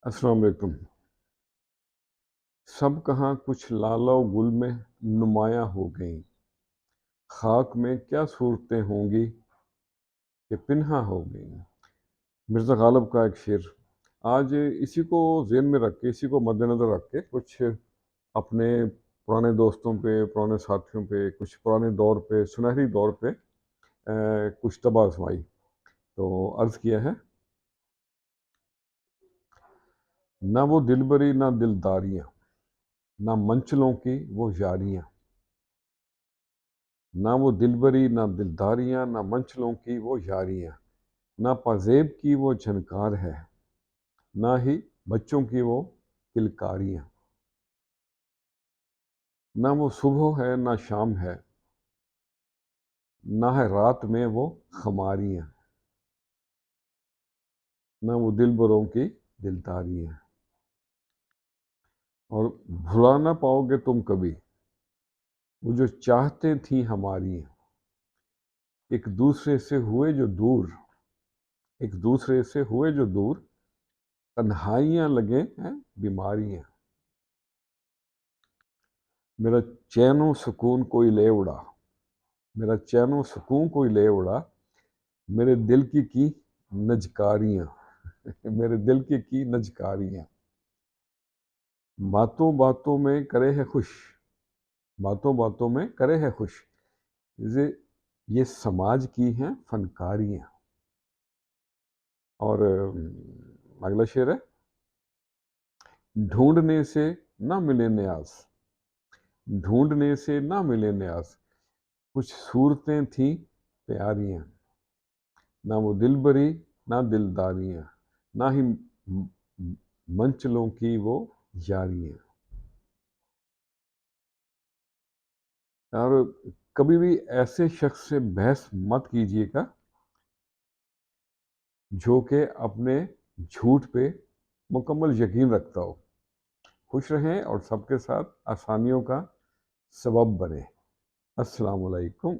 अस्सलाम वालेकुम। सब कहाँ कुछ लालो गुल में नुमायां हो गईं, खाक में क्या सूरतें होंगी कि पिन्हा हो गईं। मिर्ज़ा गालिब का एक शेर। आज इसी को ज़हन में रख के, इसी को मद्देनज़र रख के कुछ अपने पुराने दोस्तों पे, पुराने साथियों पे, कुछ पुराने दौर पे, सुनहरी दौर पे कुछ तबाह आज़माई। तो अर्ज़ किया है, ना वो दिलबरी ना दिलदारियाँ, ना मंचलों की वो यारियाँ, ना वो दिलबरी ना दिलदारियाँ, ना मंचलों की वो यारियाँ, ना पाजेब की वो झनकार है, ना ही बच्चों की वो किलकारियाँ, ना वो सुबह है ना शाम है, ना है रात में वो खमारियाँ, ना वो दिलबरों की दिलदारियाँ। और भुला ना पाओगे तुम कभी वो जो चाहते थी हमारी, एक दूसरे से हुए जो दूर, एक दूसरे से हुए जो दूर, तन्हाइयाँ लगे हैं बीमारियाँ, मेरा चैनो सुकून कोई ले उड़ा, मेरा चैनो सुकून कोई ले उड़ा, मेरे दिल की नजकारियाँ मेरे दिल की नजकारियाँ, बातों बातों में करे है खुश, बातों बातों में करे है खुश, ये समाज की हैं फनकारियाँ। और अगला शेर है, ढूंढने से ना मिले न्याज, ढूंढने से ना मिले न्याज, कुछ सूरतें थी प्यारियाँ, ना वो दिलबरी ना दिलदारियाँ, ना ही मंचलों की वो यारियाँ। और कभी भी ऐसे शख्स से बहस मत कीजिएगा जो कि अपने झूठ पे मुकम्मल यकीन रखता हो। खुश रहें और सबके साथ आसानियों का सबब बने। अस्सलाम वालेकुम।